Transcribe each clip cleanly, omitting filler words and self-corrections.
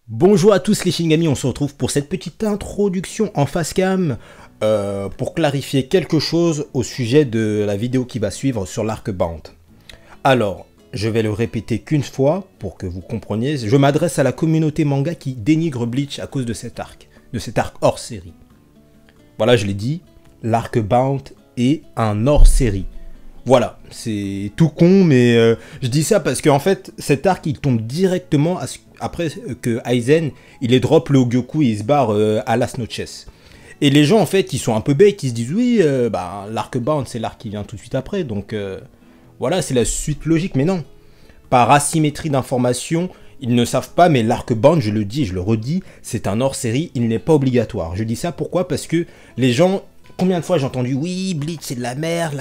Bonjour à tous les Shinigami, on se retrouve pour cette petite introduction en face cam pour clarifier quelque chose au sujet de la vidéo qui va suivre sur l'arc Bound. Alors, je vais le répéter qu'une fois pour que vous compreniez, je m'adresse à la communauté manga qui dénigre Bleach à cause de cet arc hors série. Voilà, je l'ai dit, l'arc Bound est un hors série. Voilà, c'est tout con, mais je dis ça parce qu'en fait, cet arc, il tombe directement après que Aizen, il les drop le Hogyoku et il se barre à Las Noches. Et les gens, en fait, ils sont un peu bêtes, ils se disent, oui, l'arc Bound, c'est l'arc qui vient tout de suite après, donc voilà, c'est la suite logique, mais non. Par asymétrie d'information, ils ne savent pas, mais l'arc Bound, je le dis et je le redis, c'est un hors-série, il n'est pas obligatoire. Je dis ça pourquoi? Parce que les gens... Combien de fois j'ai entendu, oui, Bleach c'est de la merde,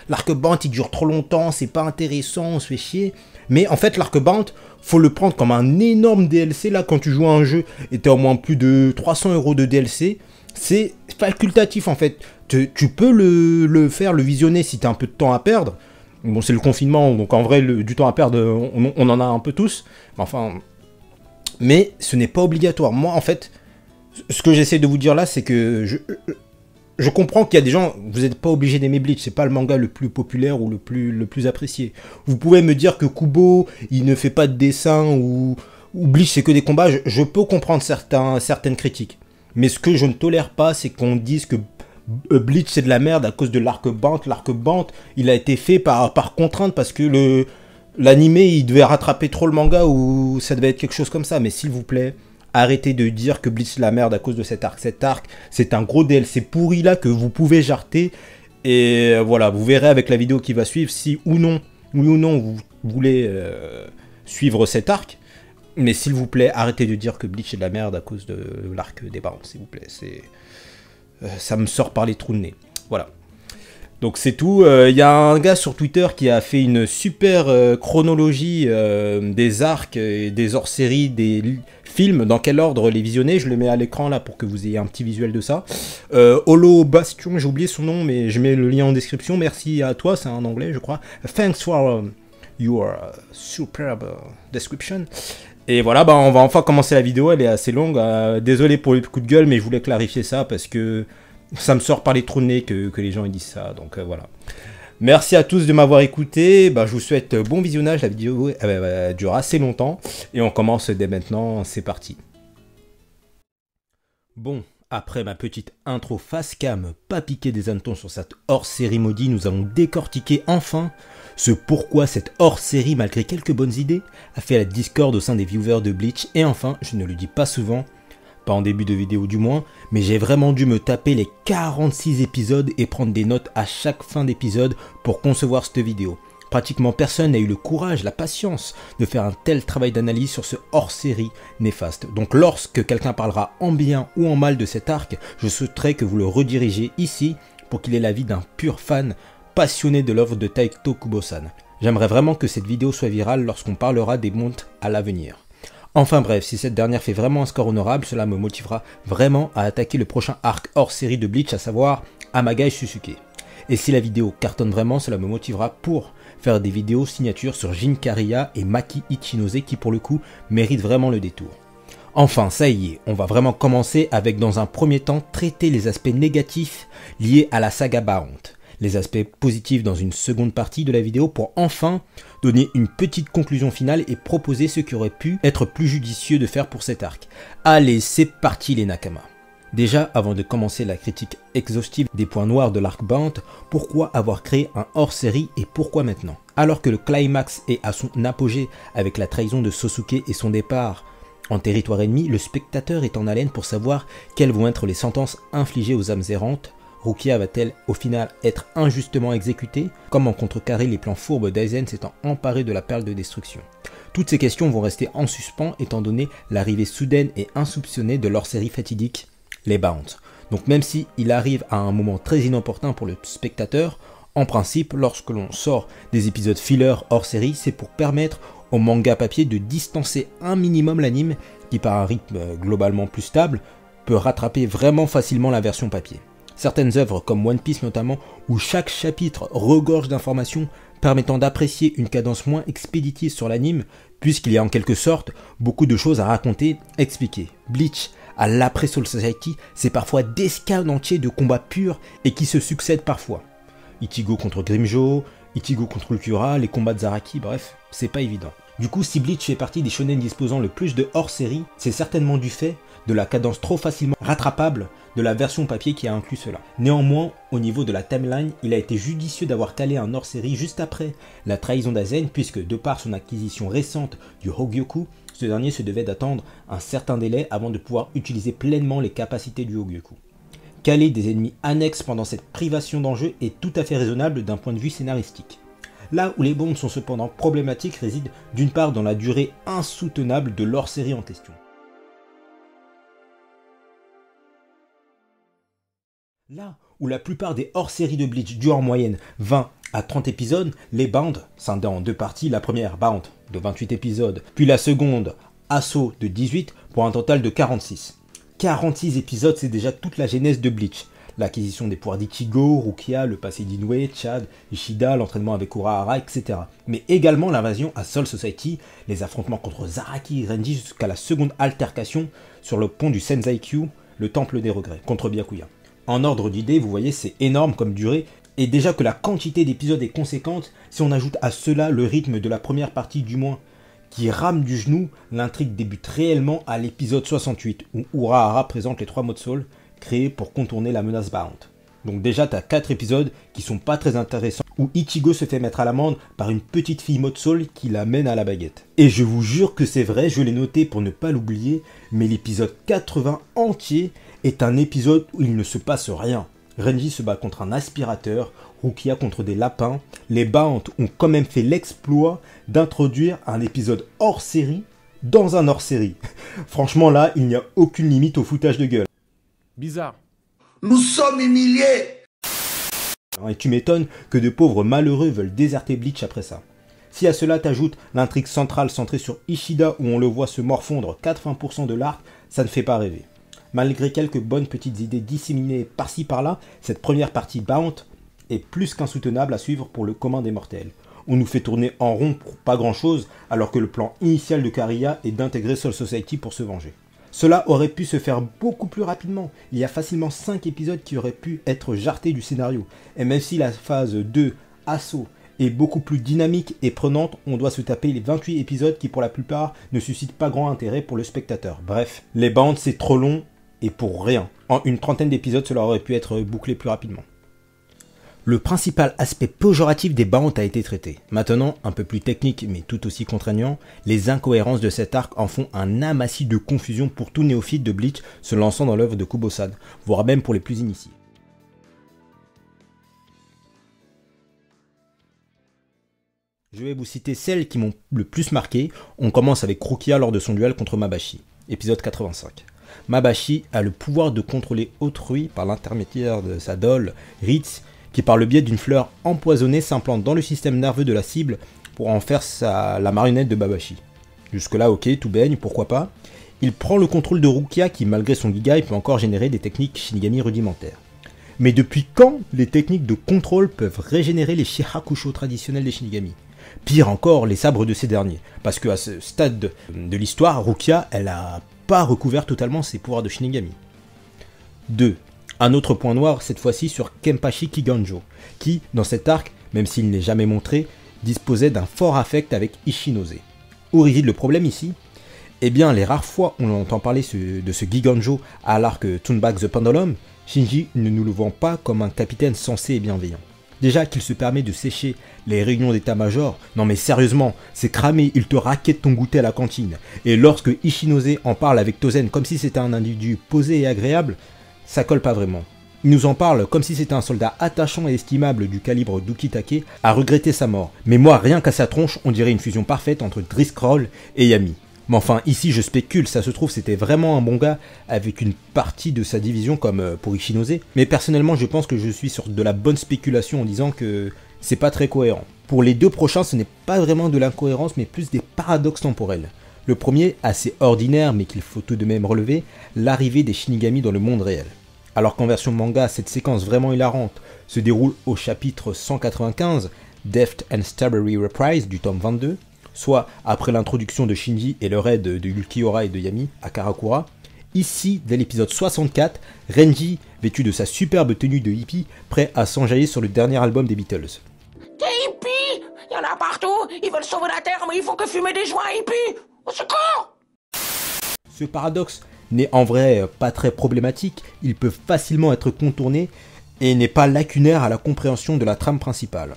l'arc Bound il dure trop longtemps, c'est pas intéressant, on se fait chier. Mais en fait, l'arc Bound, faut le prendre comme un énorme DLC. Là, quand tu joues à un jeu et t'as au moins plus de 300 € de DLC, c'est facultatif en fait. Tu peux le faire, le visionner si t'as un peu de temps à perdre. Bon, c'est le confinement, donc en vrai, du temps à perdre, on en a un peu tous. Mais ce n'est pas obligatoire. Moi, en fait, ce que j'essaie de vous dire là, c'est que je comprends qu'il y a des gens, vous n'êtes pas obligé d'aimer Bleach, c'est pas le manga le plus populaire ou le plus apprécié. Vous pouvez me dire que Kubo, il ne fait pas de dessin ou Bleach c'est que des combats, je peux comprendre certaines critiques. Mais ce que je ne tolère pas, c'est qu'on dise que Bleach c'est de la merde à cause de l'arc Bound. L'arc Bound, il a été fait par contrainte parce que l'animé il devait rattraper trop le manga ou ça devait être quelque chose comme ça. Mais s'il vous plaît... Arrêtez de dire que Bleach c'est la merde à cause de cet arc. Cet arc, c'est un gros DLC pourri là que vous pouvez jarter. Et voilà, vous verrez avec la vidéo qui va suivre si oui ou non vous voulez suivre cet arc. Mais s'il vous plaît, arrêtez de dire que Bleach est de la merde à cause de l'arc des Bound, s'il vous plaît. Ça me sort par les trous de nez. Voilà. Donc c'est tout. Y a un gars sur Twitter qui a fait une super chronologie des arcs, et des hors-séries, des films, dans quel ordre les visionner. Je le mets à l'écran là pour que vous ayez un petit visuel de ça. Holo Bastion, j'ai oublié son nom, mais je mets le lien en description. Merci à toi, c'est en anglais je crois. Thanks for your superb description. Et voilà, on va enfin commencer la vidéo, elle est assez longue. Désolé pour le coup de gueule, mais je voulais clarifier ça parce que... ça me sort par les trous de nez que les gens ils disent ça, donc voilà. Merci à tous de m'avoir écouté, je vous souhaite bon visionnage, la vidéo dure assez longtemps, et on commence dès maintenant, c'est parti. Bon, après ma petite intro face cam, pas piqué des hannetons sur cette hors-série maudit, nous allons décortiquer enfin ce pourquoi cette hors-série, malgré quelques bonnes idées, a fait la discorde au sein des viewers de Bleach, et enfin, je ne le dis pas souvent, pas en début de vidéo du moins, mais j'ai vraiment dû me taper les 46 épisodes et prendre des notes à chaque fin d'épisode pour concevoir cette vidéo. Pratiquement personne n'a eu le courage, la patience de faire un tel travail d'analyse sur ce hors-série néfaste. Donc lorsque quelqu'un parlera en bien ou en mal de cet arc, je souhaiterais que vous le redirigez ici pour qu'il ait l'avis d'un pur fan passionné de l'œuvre de Taito Kubo-san. J'aimerais vraiment que cette vidéo soit virale lorsqu'on parlera des montes à l'avenir. Enfin bref, si cette dernière fait vraiment un score honorable, cela me motivera vraiment à attaquer le prochain arc hors série de Bleach, à savoir Amagai Shusuke. Et si la vidéo cartonne vraiment, cela me motivera pour faire des vidéos signatures sur Jin Kariya et Maki Ichinose qui pour le coup méritent vraiment le détour. Enfin, ça y est, on va vraiment commencer avec dans un premier temps traiter les aspects négatifs liés à la saga Bound. Les aspects positifs dans une seconde partie de la vidéo pour enfin donner une petite conclusion finale et proposer ce qui aurait pu être plus judicieux de faire pour cet arc. Allez, c'est parti les Nakama. Déjà, avant de commencer la critique exhaustive des points noirs de l'arc Bound, pourquoi avoir créé un hors-série et pourquoi maintenant? Alors que le climax est à son apogée avec la trahison de Sosuke et son départ en territoire ennemi, le spectateur est en haleine pour savoir quelles vont être les sentences infligées aux âmes errantes. Rukia va-t-elle au final être injustement exécutée? Comment contrecarrer les plans fourbes d'Aizen s'étant emparé de la perle de destruction? Toutes ces questions vont rester en suspens étant donné l'arrivée soudaine et insoupçonnée de leur série fatidique, les Bounds. Donc même si il arrive à un moment très inopportun pour le spectateur, en principe lorsque l'on sort des épisodes filler hors série, c'est pour permettre au manga papier de distancer un minimum l'anime qui par un rythme globalement plus stable peut rattraper vraiment facilement la version papier. Certaines œuvres comme One Piece notamment, où chaque chapitre regorge d'informations, permettant d'apprécier une cadence moins expéditive sur l'anime, puisqu'il y a en quelque sorte beaucoup de choses à raconter, expliquer. Bleach, à l'après Soul Society, c'est parfois des scans entiers de combats purs et qui se succèdent parfois. Ichigo contre Grimmjow, Ichigo contre Ulquiorra, les combats de Zaraki, bref, c'est pas évident. Du coup, si Bleach fait partie des shonen disposant le plus de hors-série, c'est certainement du fait de la cadence trop facilement rattrapable de la version papier qui a inclus cela. Néanmoins, au niveau de la timeline, il a été judicieux d'avoir calé un hors-série juste après la trahison d'Azen, puisque de par son acquisition récente du Hogyoku, ce dernier se devait d'attendre un certain délai avant de pouvoir utiliser pleinement les capacités du Hogyoku. Caler des ennemis annexes pendant cette privation d'enjeu est tout à fait raisonnable d'un point de vue scénaristique. Là où les bombes sont cependant problématiques réside d'une part dans la durée insoutenable de l'hors-série en question. Là où la plupart des hors-séries de Bleach durent en moyenne 20 à 30 épisodes, les Bound, scindées en deux parties, la première Bound de 28 épisodes, puis la seconde Assaut de 18 pour un total de 46. 46 épisodes, c'est déjà toute la genèse de Bleach. L'acquisition des pouvoirs d'Ichigo, Rukia, le passé d'Inoue, Chad, Ishida, l'entraînement avec Urahara, etc. Mais également l'invasion à Soul Society, les affrontements contre Zaraki et Renji jusqu'à la seconde altercation sur le pont du Senzai-kyu, le temple des regrets, contre Byakuya. En ordre d'idée, vous voyez, c'est énorme comme durée, et déjà que la quantité d'épisodes est conséquente, si on ajoute à cela le rythme de la première partie du moins, qui rame du genou, l'intrigue débute réellement à l'épisode 68, où Urahara présente les 3 modes Soul, créés pour contourner la menace Bound. Donc déjà, t'as 4 épisodes qui sont pas très intéressants, où Ichigo se fait mettre à l'amende par une petite fille mode Soul qui l'amène à la baguette. Et je vous jure que c'est vrai, je l'ai noté pour ne pas l'oublier, mais l'épisode 80 entier est un épisode où il ne se passe rien. Renji se bat contre un aspirateur, Rukia contre des lapins. Les Bound ont quand même fait l'exploit d'introduire un épisode hors série dans un hors série. Franchement là, il n'y a aucune limite au foutage de gueule. Bizarre. Nous sommes humiliés. Et tu m'étonnes que de pauvres malheureux veulent déserter Bleach après ça. Si à cela t'ajoutes l'intrigue centrale centrée sur Ishida où on le voit se morfondre 80% de l'arc, ça ne fait pas rêver. Malgré quelques bonnes petites idées disséminées par-ci par-là, cette première partie Bound est plus qu'insoutenable à suivre pour le commun des mortels. On nous fait tourner en rond pour pas grand chose, alors que le plan initial de Kariya est d'intégrer Soul Society pour se venger. Cela aurait pu se faire beaucoup plus rapidement, il y a facilement 5 épisodes qui auraient pu être jartés du scénario, et même si la phase 2, Assaut, est beaucoup plus dynamique et prenante, on doit se taper les 28 épisodes qui pour la plupart ne suscitent pas grand intérêt pour le spectateur. Bref, les bandes c'est trop long, et pour rien. En une trentaine d'épisodes, cela aurait pu être bouclé plus rapidement. Le principal aspect péjoratif des Bound a été traité. Maintenant, un peu plus technique mais tout aussi contraignant, les incohérences de cet arc en font un amassis de confusion pour tout néophyte de Bleach se lançant dans l'œuvre de Kubo-san, voire même pour les plus initiés. Je vais vous citer celles qui m'ont le plus marqué. On commence avec Rukia lors de son duel contre Mabashi, épisode 85. Mabashi a le pouvoir de contrôler autrui par l'intermédiaire de sa doll, Ritz, qui par le biais d'une fleur empoisonnée s'implante dans le système nerveux de la cible pour en faire la marionnette de Mabashi. Jusque là ok, tout baigne, pourquoi pas. Il prend le contrôle de Rukia qui malgré son giga peut encore générer des techniques Shinigami rudimentaires. Mais depuis quand les techniques de contrôle peuvent régénérer les Shirakusho traditionnels des Shinigami? Pire encore, les sabres de ces derniers, parce qu'à ce stade de l'histoire, Rukia, elle a pas recouvert totalement ses pouvoirs de Shinigami. 2. Un autre point noir, cette fois-ci sur Kenpachi Kiganjo, qui, dans cet arc, même s'il n'est jamais montré, disposait d'un fort affect avec Ishinose. Où réside le problème ici? Eh bien, les rares fois où on entend parler de ce Giganjo à l'arc Turn Back the Pendulum, Shinji ne nous le vend pas comme un capitaine sensé et bienveillant. Déjà qu'il se permet de sécher les réunions d'état-major, non mais sérieusement, c'est cramé, il te raquette ton goûter à la cantine. Et lorsque Ishinose en parle avec Tozen comme si c'était un individu posé et agréable, ça colle pas vraiment. Il nous en parle comme si c'était un soldat attachant et estimable du calibre d'Ukitake à regretter sa mort. Mais moi, rien qu'à sa tronche, on dirait une fusion parfaite entre Driscoll et Yami. Mais enfin, ici je spécule, ça se trouve c'était vraiment un bon gars avec une partie de sa division comme pour Ishinose. Mais personnellement je pense que je suis sur de la bonne spéculation en disant que c'est pas très cohérent. Pour les deux prochains ce n'est pas vraiment de l'incohérence mais plus des paradoxes temporels. Le premier, assez ordinaire mais qu'il faut tout de même relever, l'arrivée des Shinigami dans le monde réel. Alors qu'en version manga, cette séquence vraiment hilarante se déroule au chapitre 195, Deft and Strawberry Reprise du tome 22, soit après l'introduction de Shinji et le raid de Ulquiorra et de Yami à Karakura. Ici, dès l'épisode 64, Renji, vêtu de sa superbe tenue de hippie, prêt à s'enjailler sur le dernier album des Beatles. Des hippies! Il y en a partout! Ils veulent sauver la Terre, mais ils font que fumer des joints hippies! Au secours! Ce paradoxe n'est en vrai pas très problématique, il peut facilement être contourné et n'est pas lacunaire à la compréhension de la trame principale.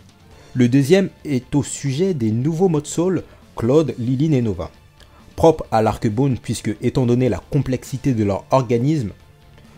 Le deuxième est au sujet des nouveaux modes Soul, Claude, Lilin et Nova. Propre à l'Arc-Bone puisque, étant donné la complexité de leur organisme,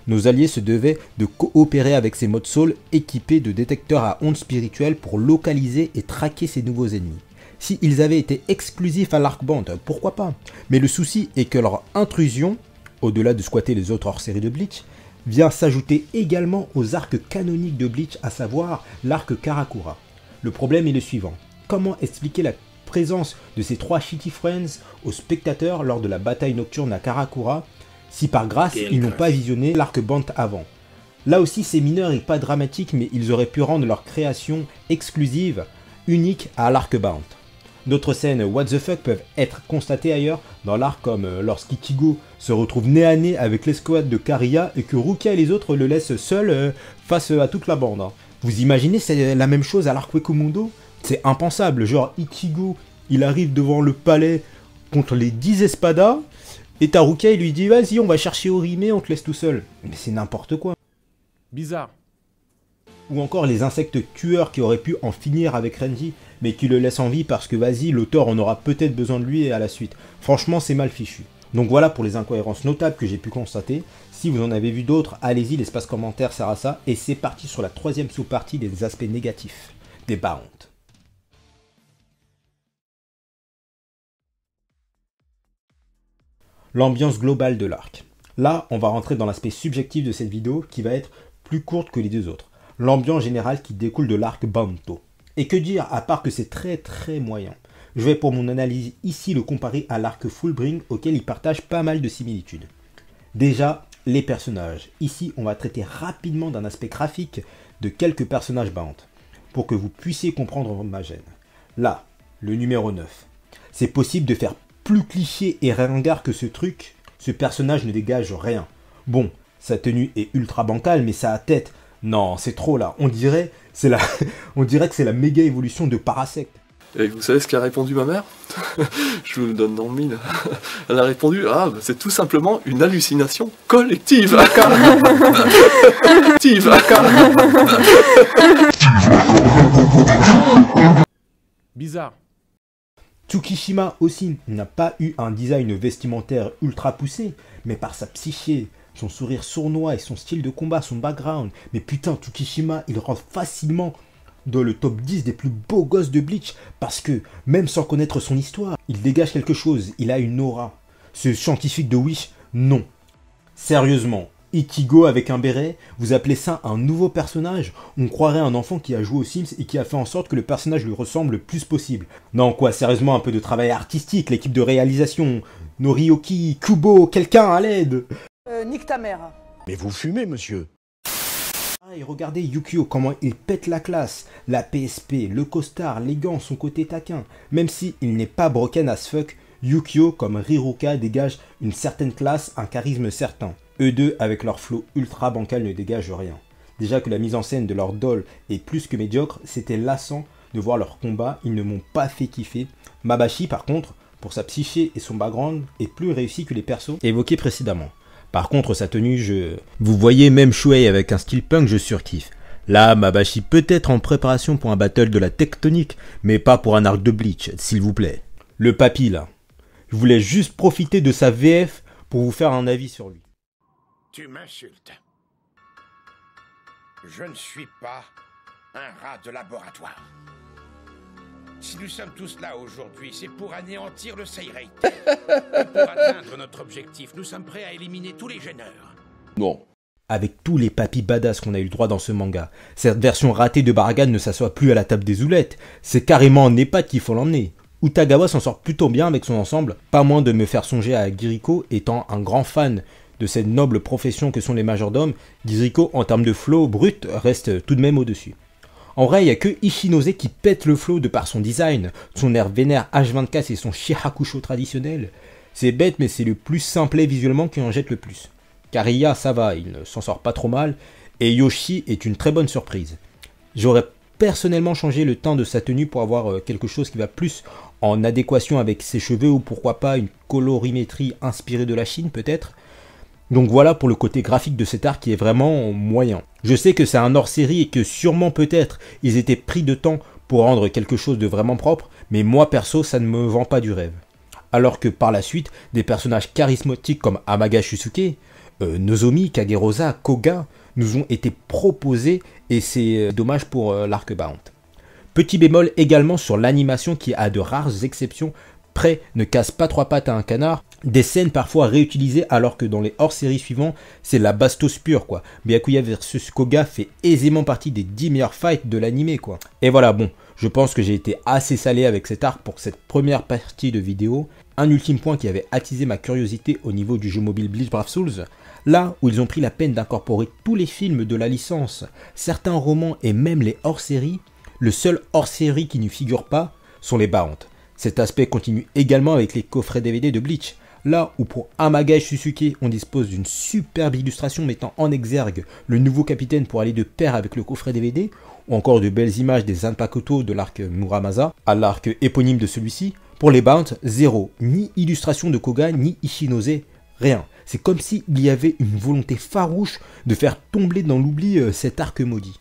nos alliés se devaient de coopérer avec ces modes Soul équipés de détecteurs à ondes spirituelles pour localiser et traquer ces nouveaux ennemis. Si ils avaient été exclusifs à l'Arc-Band, pourquoi pas? Mais le souci est que leur intrusion, au-delà de squatter les autres hors-série de Bleach, vient s'ajouter également aux arcs canoniques de Bleach, à savoir l'arc Karakura. Le problème est le suivant. Comment expliquer la présence de ces trois Shitty Friends aux spectateurs lors de la bataille nocturne à Karakura, si par grâce ils n'ont pas visionné l'Arc-Band avant? Là aussi c'est mineur et pas dramatique, mais ils auraient pu rendre leur création exclusive, unique à l'Arc-Band. D'autres scènes what the fuck peuvent être constatées ailleurs dans l'arc, comme lorsqu'Ichigo se retrouve nez à nez avec l'escouade de Kariya et que Rukia et les autres le laissent seul face à toute la bande. Vous imaginez c'est la même chose à l'arc Wekumundo? C'est impensable, genre Ichigo il arrive devant le palais contre les 10 espadas et Rukia il lui dit vas-y on va chercher Orime, on te laisse tout seul. Mais c'est n'importe quoi. Bizarre. Ou encore les insectes tueurs qui auraient pu en finir avec Renji, mais qui le laissent en vie parce que vas-y, l'auteur en aura peut-être besoin de lui et à la suite. Franchement, c'est mal fichu. Donc voilà pour les incohérences notables que j'ai pu constater. Si vous en avez vu d'autres, allez-y, l'espace commentaire sert à ça. Et c'est parti sur la troisième sous-partie des aspects négatifs des Bound. L'ambiance globale de l'arc. Là, on va rentrer dans l'aspect subjectif de cette vidéo qui va être plus courte que les deux autres. L'ambiance générale qui découle de l'arc Banto. Et que dire à part que c'est très très moyen. Je vais pour mon analyse ici le comparer à l'arc Fullbring auquel il partage pas mal de similitudes. Déjà, les personnages. Ici, on va traiter rapidement d'un aspect graphique de quelques personnages Bound pour que vous puissiez comprendre ma gêne. Là, le numéro 9. C'est possible de faire plus cliché et ringard que ce truc. Ce personnage ne dégage rien. Bon, sa tenue est ultra bancale, mais sa tête... Non, c'est trop là. On dirait que c'est la méga évolution de Parasect. Et vous savez ce qu'a répondu ma mère? Je vous le donne dans le mille. Elle a répondu c'est tout simplement une hallucination collective. Bizarre. Tsukishima aussi n'a pas eu un design vestimentaire ultra poussé, mais par sa psyché, son sourire sournois et son style de combat, son background. Mais putain, Tsukishima, il rentre facilement dans le top 10 des plus beaux gosses de Bleach, parce que, même sans connaître son histoire, il dégage quelque chose, il a une aura. Ce scientifique de Wish, non. Sérieusement, Ichigo avec un béret, vous appelez ça un nouveau personnage? On croirait un enfant qui a joué aux Sims et qui a fait en sorte que le personnage lui ressemble le plus possible. Non quoi, sérieusement, un peu de travail artistique, l'équipe de réalisation, Norioki, Kubo, quelqu'un à l'aide. Nique ta mère. Mais vous fumez, monsieur. Et regardez Yukio, comment il pète la classe, la PSP, le costard, les gants, son côté taquin. Même si il n'est pas broken as fuck, Yukio, comme Riruka, dégage une certaine classe, un charisme certain. Eux deux, avec leur flow ultra bancal, ne dégagent rien. Déjà que la mise en scène de leur doll est plus que médiocre, c'était lassant de voir leur combat, ils ne m'ont pas fait kiffer. Mabashi, par contre, pour sa psyché et son background, est plus réussi que les persos évoqués précédemment. Par contre, sa tenue, Vous voyez, même Shuei avec un style punk, je surkiffe. Là, Mabashi peut être en préparation pour un battle de la tectonique, mais pas pour un arc de Bleach, s'il vous plaît. Le papy, là. Je voulais juste profiter de sa VF pour vous faire un avis sur lui. Tu m'insultes. Je ne suis pas un rat de laboratoire. Si nous sommes tous là aujourd'hui, c'est pour anéantir le Seirei. Et pour atteindre notre objectif, nous sommes prêts à éliminer tous les gêneurs. Non. Avec tous les papis badass qu'on a eu le droit dans ce manga, cette version ratée de Baragan ne s'assoit plus à la table des oulettes. C'est carrément en EHPAD qu'il faut l'emmener. Utagawa s'en sort plutôt bien avec son ensemble, pas moins de me faire songer à Giriko, étant un grand fan de cette noble profession que sont les majordomes. Giriko, en termes de flow brut, reste tout de même au-dessus. En vrai, il n'y a que Ichinose qui pète le flow de par son design, son air vénère H24 et son Shihakusho traditionnel. C'est bête, mais c'est le plus simplet visuellement qui en jette le plus. Kariya, ça va, il ne s'en sort pas trop mal, et Yoshi est une très bonne surprise. J'aurais personnellement changé le teint de sa tenue pour avoir quelque chose qui va plus en adéquation avec ses cheveux, ou pourquoi pas une colorimétrie inspirée de la Chine peut-être. Donc voilà pour le côté graphique de cet arc qui est vraiment moyen. Je sais que c'est un hors-série et que sûrement peut-être ils étaient pris de temps pour rendre quelque chose de vraiment propre, mais moi perso ça ne me vend pas du rêve. Alors que par la suite, des personnages charismatiques comme Amaga Shusuke, Nozomi, Kagerosa, Koga nous ont été proposés et c'est dommage pour l'arc Bound. Petit bémol également sur l'animation qui, à de rares exceptions près, ne casse pas trois pattes à un canard. Des scènes parfois réutilisées alors que dans les hors-séries suivants, c'est la bastos pure quoi. Byakuya vs Koga fait aisément partie des 10 meilleurs fights de l'anime quoi. Et voilà, bon, je pense que j'ai été assez salé avec cet arc pour cette première partie de vidéo. Un ultime point qui avait attisé ma curiosité au niveau du jeu mobile Bleach Brave Souls, là où ils ont pris la peine d'incorporer tous les films de la licence, certains romans et même les hors-séries, le seul hors-série qui n'y figure pas sont les Bound. Cet aspect continue également avec les coffrets DVD de Bleach, là où pour Amaga et Shusuke on dispose d'une superbe illustration mettant en exergue le nouveau capitaine pour aller de pair avec le coffret DVD, ou encore de belles images des Zanpakuto de l'arc Muramasa à l'arc éponyme de celui-ci. Pour les Bound, zéro, ni illustration de Koga ni Ichinose, rien. C'est comme s'il y avait une volonté farouche de faire tomber dans l'oubli cet arc maudit.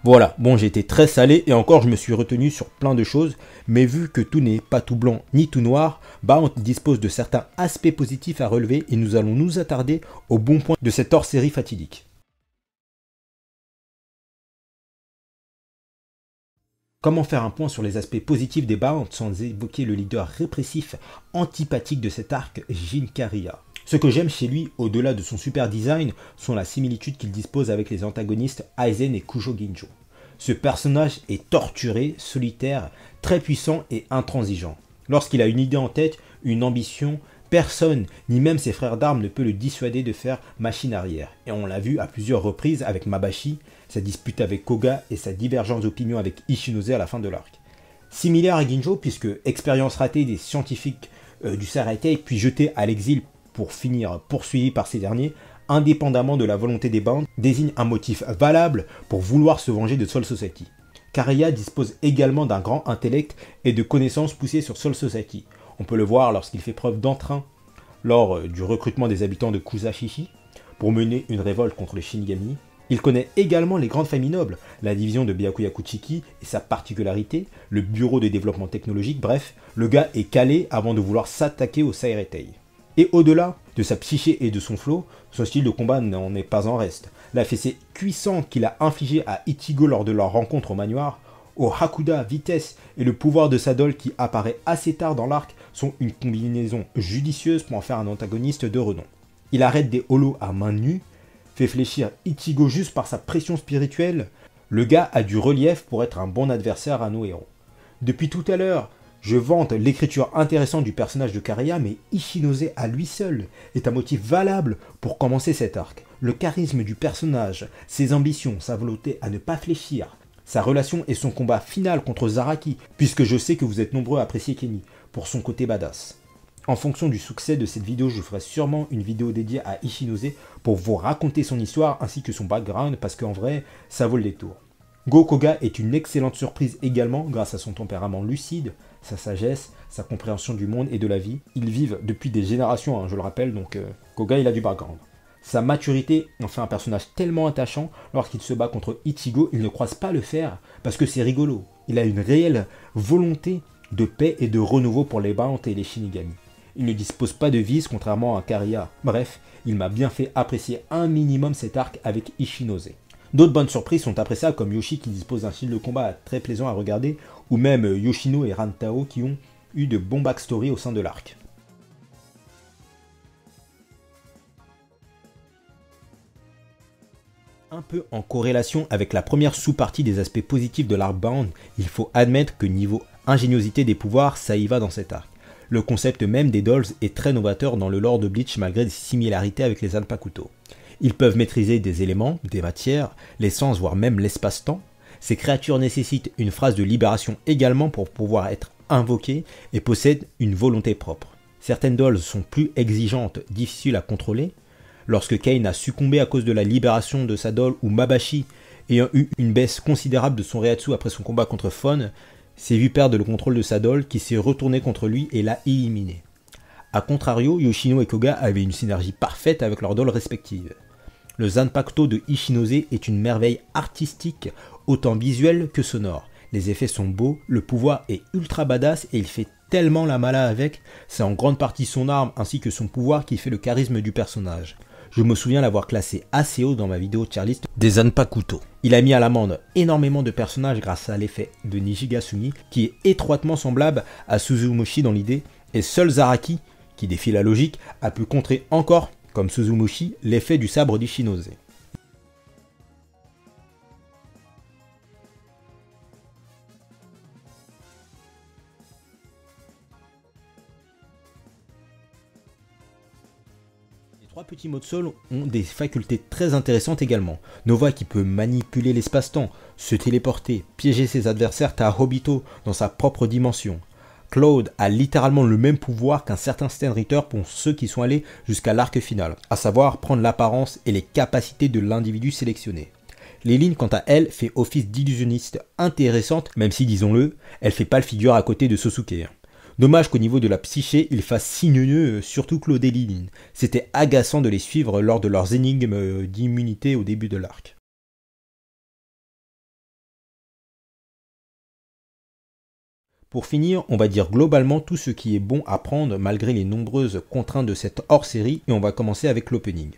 Voilà, bon j'ai été très salé et encore je me suis retenu sur plein de choses, mais vu que tout n'est pas tout blanc ni tout noir, Bound dispose de certains aspects positifs à relever et nous allons nous attarder au bon point de cette hors-série fatidique. Comment faire un point sur les aspects positifs des Bound sans évoquer le leader répressif antipathique de cet arc, Jin Kariya. Ce que j'aime chez lui, au-delà de son super design, sont la similitude qu'il dispose avec les antagonistes Aizen et Kujo Ginjo. Ce personnage est torturé, solitaire, très puissant et intransigeant. Lorsqu'il a une idée en tête, une ambition, personne, ni même ses frères d'armes ne peut le dissuader de faire machine arrière. Et on l'a vu à plusieurs reprises avec Mabashi, sa dispute avec Koga et sa divergence d'opinion avec Ichinose à la fin de l'arc. Similaire à Ginjo, puisque expérience ratée des scientifiques du Seireitei puis jeté à l'exil pour finir poursuivi par ces derniers, indépendamment de la volonté des Bound, désigne un motif valable pour vouloir se venger de Soul Society. Kariya dispose également d'un grand intellect et de connaissances poussées sur Soul Society. On peut le voir lorsqu'il fait preuve d'entrain lors du recrutement des habitants de Kusashishi pour mener une révolte contre les Shinigami. Il connaît également les grandes familles nobles, la division de Byakuya Kuchiki et sa particularité, le bureau de développement technologique, bref, le gars est calé avant de vouloir s'attaquer au Seireitei. Et au-delà de sa psyché et de son flow, son style de combat n'en est pas en reste. La fessée cuissante qu'il a infligée à Ichigo lors de leur rencontre au manoir, au Hakuda, vitesse et le pouvoir de Sadol qui apparaît assez tard dans l'arc sont une combinaison judicieuse pour en faire un antagoniste de renom. Il arrête des holos à main nue, fait fléchir Ichigo juste par sa pression spirituelle. Le gars a du relief pour être un bon adversaire à nos héros. Depuis tout à l'heure, je vante l'écriture intéressante du personnage de Kariya, mais Ichinose à lui seul est un motif valable pour commencer cet arc. Le charisme du personnage, ses ambitions, sa volonté à ne pas fléchir, sa relation et son combat final contre Zaraki, puisque je sais que vous êtes nombreux à apprécier Kenny pour son côté badass. En fonction du succès de cette vidéo, je ferai sûrement une vidéo dédiée à Ichinose pour vous raconter son histoire ainsi que son background, parce qu'en vrai, ça vaut le détour. Go Koga est une excellente surprise également grâce à son tempérament lucide, sa sagesse, sa compréhension du monde et de la vie. Ils vivent depuis des générations, je le rappelle, donc Koga il a du background. Sa maturité en fait un personnage tellement attachant, lorsqu'il se bat contre Ichigo, il ne croise pas le fer parce que c'est rigolo. Il a une réelle volonté de paix et de renouveau pour les Bound et les Shinigami. Il ne dispose pas de vice contrairement à Kariya. Bref, il m'a bien fait apprécier un minimum cet arc avec Ichinose. D'autres bonnes surprises sont appréciables comme Yoshi qui dispose d'un style de combat très plaisant à regarder, ou même Yoshino et Rantao qui ont eu de bons backstories au sein de l'arc. Un peu en corrélation avec la première sous-partie des aspects positifs de l'arc Bound, il faut admettre que niveau ingéniosité des pouvoirs, ça y va dans cet arc. Le concept même des dolls est très novateur dans le lore de Bleach malgré des similarités avec les Zanpakuto. Ils peuvent maîtriser des éléments, des matières, l'essence, voire même l'espace-temps. Ces créatures nécessitent une phrase de libération également pour pouvoir être invoquées et possèdent une volonté propre. Certaines dolls sont plus exigeantes, difficiles à contrôler. Lorsque Kane a succombé à cause de la libération de sa doll ou Mabashi ayant eu une baisse considérable de son Reiatsu après son combat contre Fon, s'est vu perdre le contrôle de sa doll qui s'est retournée contre lui et l'a éliminé. A contrario, Yoshino et Koga avaient une synergie parfaite avec leurs dolls respectives. Le Zanpakuto de Ichinose est une merveille artistique, autant visuelle que sonore. Les effets sont beaux, le pouvoir est ultra badass et il fait tellement la mala avec, c'est en grande partie son arme ainsi que son pouvoir qui fait le charisme du personnage. Je me souviens l'avoir classé assez haut dans ma vidéo tier list des Zanpakuto. Il a mis à l'amende énormément de personnages grâce à l'effet de Nijigasumi qui est étroitement semblable à Suzumushi dans l'idée, et seul Zaraki, qui défie la logique, a pu contrer encore, comme Suzumushi, l'effet du sabre d'Ichinose. Les trois petits modes Soul ont des facultés très intéressantes également. Nova qui peut manipuler l'espace-temps, se téléporter, piéger ses adversaires Tahobito dans sa propre dimension. Cloud a littéralement le même pouvoir qu'un certain Stenritter pour ceux qui sont allés jusqu'à l'arc final, à savoir prendre l'apparence et les capacités de l'individu sélectionné. Lilin, quant à elle, fait office d'illusionniste intéressante, même si, disons-le, elle fait pas le figure à côté de Sosuke. Dommage qu'au niveau de la psyché, ils fassent signeux, surtout Claude et Lilin. C'était agaçant de les suivre lors de leurs énigmes d'immunité au début de l'arc. Pour finir, on va dire globalement tout ce qui est bon à prendre malgré les nombreuses contraintes de cette hors-série et on va commencer avec l'opening.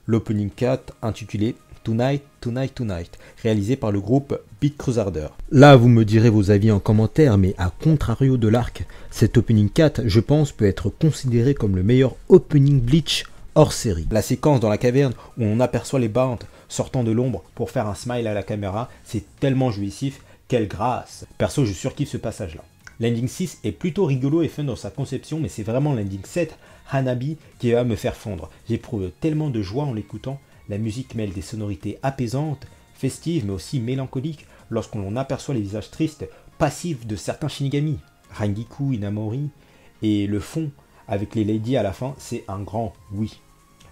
L'opening 4 intitulé Tonight, Tonight, Tonight, réalisé par le groupe Beat Crusader. Là, vous me direz vos avis en commentaire, mais à contrario de l'arc, cet opening 4, je pense, peut être considéré comme le meilleur opening Bleach hors série. La séquence dans la caverne où on aperçoit les Bound sortant de l'ombre pour faire un smile à la caméra, c'est tellement jouissif, quelle grâce. Perso, je surkiffe ce passage-là. L'ending 6 est plutôt rigolo et fun dans sa conception, mais c'est vraiment l'ending 7, Hanabi, qui va me faire fondre. J'éprouve tellement de joie en l'écoutant. La musique mêle des sonorités apaisantes, festives, mais aussi mélancoliques, lorsqu'on aperçoit les visages tristes, passifs de certains Shinigami, Rangiku, Inamori, et le fond, avec les ladies à la fin, c'est un grand oui.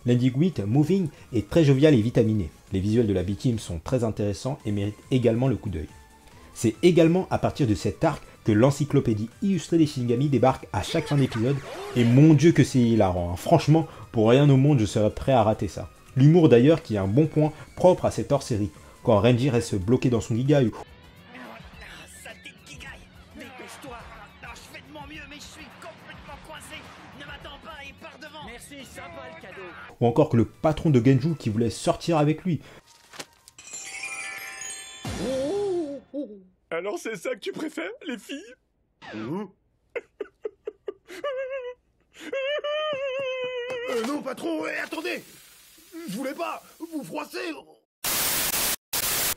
L'ending 8, Moving, est très jovial et vitaminé. Les visuels de la B-Team sont très intéressants et méritent également le coup d'œil. C'est également à partir de cet arc que l'encyclopédie illustrée des Shinigami débarque à chaque fin d'épisode, et mon dieu que c'est hilarant, hein. Franchement, pour rien au monde je serais prêt à rater ça. L'humour d'ailleurs qui est un bon point propre à cette hors-série, quand Renji reste bloqué dans son Gigai, Saleté de Gigai, dépêche-toi. Je fais de mon mieux mais je suis complètement coincé. Ne m'attends pas et pars devant. Merci, sympa le cadeau. ou encore que le patron de Genju qui voulait sortir avec lui. Alors c'est ça que tu préfères, les filles? Non, patron, attendez. Je voulais pas vous froisser.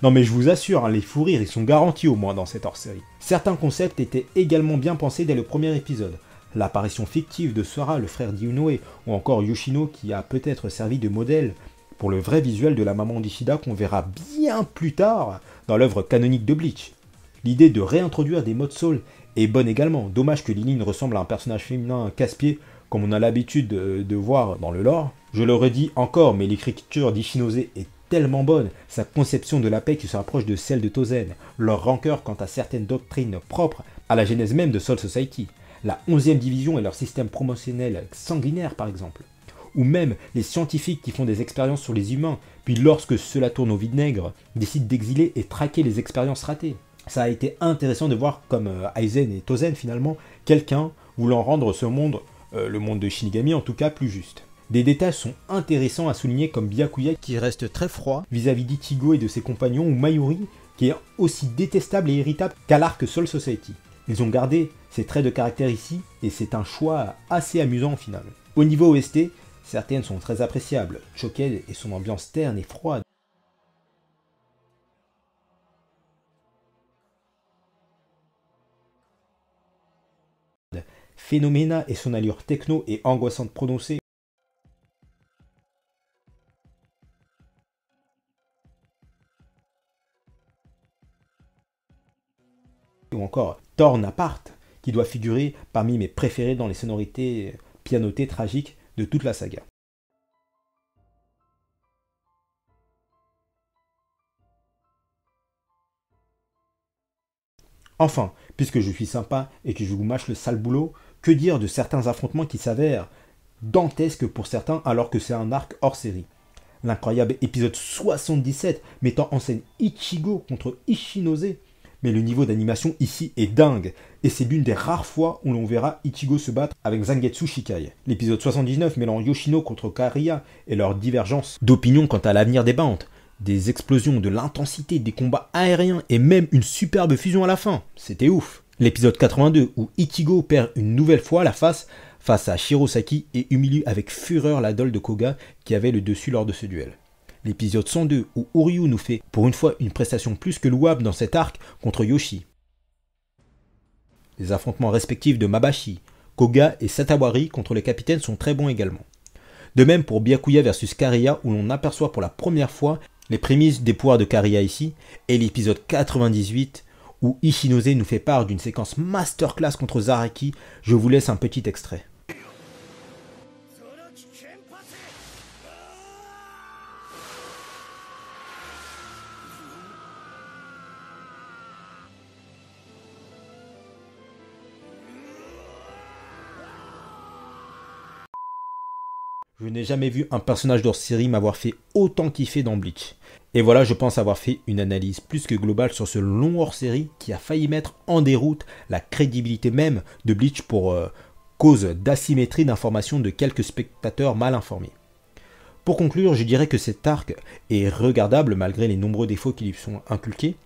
Non mais je vous assure, hein, les fous rires ils sont garantis au moins dans cette hors-série. Certains concepts étaient également bien pensés dès le premier épisode. L'apparition fictive de Sora, le frère d'Inoue, ou encore Yoshino qui a peut-être servi de modèle pour le vrai visuel de la maman d'Ishida qu'on verra bien plus tard dans l'œuvre canonique de Bleach. L'idée de réintroduire des modes Soul est bonne également. Dommage que Lilin ressemble à un personnage féminin casse-pied comme on a l'habitude de voir dans le lore. Je le redis encore, mais l'écriture d'Ichinose est tellement bonne, sa conception de la paix qui se rapproche de celle de Tozen, leur rancœur quant à certaines doctrines propres à la genèse même de Soul Society, la 11e division et leur système promotionnel sanguinaire par exemple, ou même les scientifiques qui font des expériences sur les humains, puis lorsque cela tourne au vide-nègre, décident d'exiler et traquer les expériences ratées. Ça a été intéressant de voir comme Aizen et Tozen finalement, quelqu'un voulant rendre ce monde, le monde de Shinigami en tout cas, plus juste. Des détails sont intéressants à souligner comme Byakuya qui reste très froid vis-à-vis d'Ichigo et de ses compagnons, ou Mayuri qui est aussi détestable et irritable qu'à l'arc Soul Society. Ils ont gardé ces traits de caractère ici et c'est un choix assez amusant au final. Au niveau OST, certaines sont très appréciables, Choked et son ambiance terne et froide. Phénoména et son allure techno et angoissante prononcée. ou encore Torn Apart, qui doit figurer parmi mes préférés dans les sonorités pianotées tragiques de toute la saga. Enfin, puisque je suis sympa et que je vous mâche le sale boulot, que dire de certains affrontements qui s'avèrent dantesques pour certains alors que c'est un arc hors série. L'incroyable épisode 77 mettant en scène Ichigo contre Ishinose, mais le niveau d'animation ici est dingue, et c'est l'une des rares fois où l'on verra Ichigo se battre avec Zangetsu Shikai. L'épisode 79 mêlant Yoshino contre Kariya et leur divergence d'opinion quant à l'avenir des bandes, des explosions, de l'intensité, des combats aériens et même une superbe fusion à la fin, c'était ouf. L'épisode 82 où Ichigo perd une nouvelle fois la face à Shirosaki et humilie avec fureur la Doll de Koga qui avait le dessus lors de ce duel. L'épisode 102 où Uryu nous fait pour une fois une prestation plus que louable dans cet arc contre Yoshi. Les affrontements respectifs de Mabashi, Koga et Satawari contre les capitaines sont très bons également. De même pour Byakuya versus Kariya où l'on aperçoit pour la première fois les prémices des pouvoirs de Kariya ici, et l'épisode 98 où Ishinose nous fait part d'une séquence masterclass contre Zaraki. Je vous laisse un petit extrait. Je n'ai jamais vu un personnage d'hors-série m'avoir fait autant kiffer dans Bleach. Et voilà, je pense avoir fait une analyse plus que globale sur ce long hors-série qui a failli mettre en déroute la crédibilité même de Bleach pour cause d'asymétrie d'information de quelques spectateurs mal informés. Pour conclure, je dirais que cet arc est regardable malgré les nombreux défauts qui lui sont inculqués.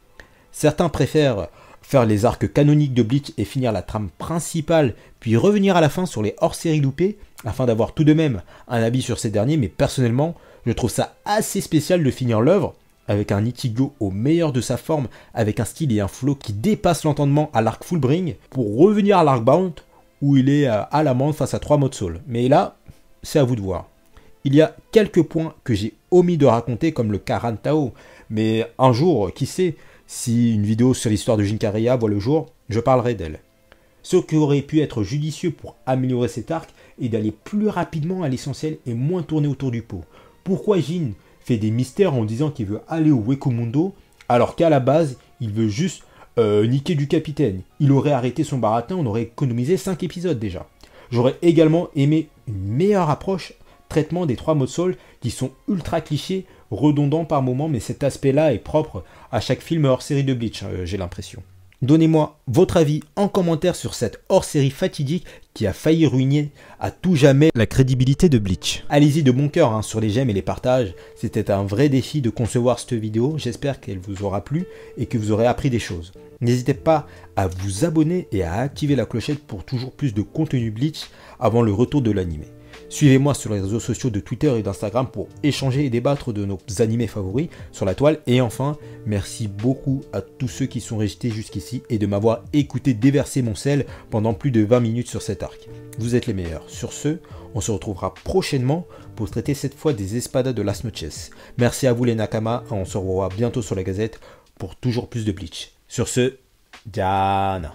Certains préfèrent faire les arcs canoniques de Bleach et finir la trame principale, puis revenir à la fin sur les hors-séries loupés, afin d'avoir tout de même un avis sur ces derniers, mais personnellement, je trouve ça assez spécial de finir l'œuvre avec un Ichigo au meilleur de sa forme, avec un style et un flow qui dépassent l'entendement à l'arc Fullbring, pour revenir à l'arc Bound, où il est à l'amende face à 3 modes soul. Mais là, c'est à vous de voir. Il y a quelques points que j'ai omis de raconter, comme le Karan Tao, mais un jour, qui sait, si une vidéo sur l'histoire de Jin Kariya voit le jour, je parlerai d'elle. Ce qui aurait pu être judicieux pour améliorer cet arc est d'aller plus rapidement à l'essentiel et moins tourner autour du pot. Pourquoi Jin fait des mystères en disant qu'il veut aller au Wekumundo alors qu'à la base il veut juste niquer du capitaine? Il aurait arrêté son baratin, on aurait économisé 5 épisodes déjà. J'aurais également aimé une meilleure approche, traitement des 3 modes soul qui sont ultra clichés, redondants par moments, mais cet aspect-là est propre à chaque film hors série de Bleach, j'ai l'impression. Donnez-moi votre avis en commentaire sur cette hors-série fatidique qui a failli ruiner à tout jamais la crédibilité de Bleach. Allez-y de bon cœur sur les j'aime et les partages, c'était un vrai défi de concevoir cette vidéo, j'espère qu'elle vous aura plu et que vous aurez appris des choses. N'hésitez pas à vous abonner et à activer la clochette pour toujours plus de contenu Bleach avant le retour de l'anime. Suivez-moi sur les réseaux sociaux de Twitter et d'Instagram pour échanger et débattre de nos animés favoris sur la toile. Et enfin, merci beaucoup à tous ceux qui sont restés jusqu'ici et de m'avoir écouté déverser mon sel pendant plus de 20 minutes sur cet arc. Vous êtes les meilleurs. Sur ce, on se retrouvera prochainement pour traiter cette fois des espadas de Las Noches. Merci à vous les Nakama, on se revoit bientôt sur la Gazette pour toujours plus de Bleach. Sur ce, Diana.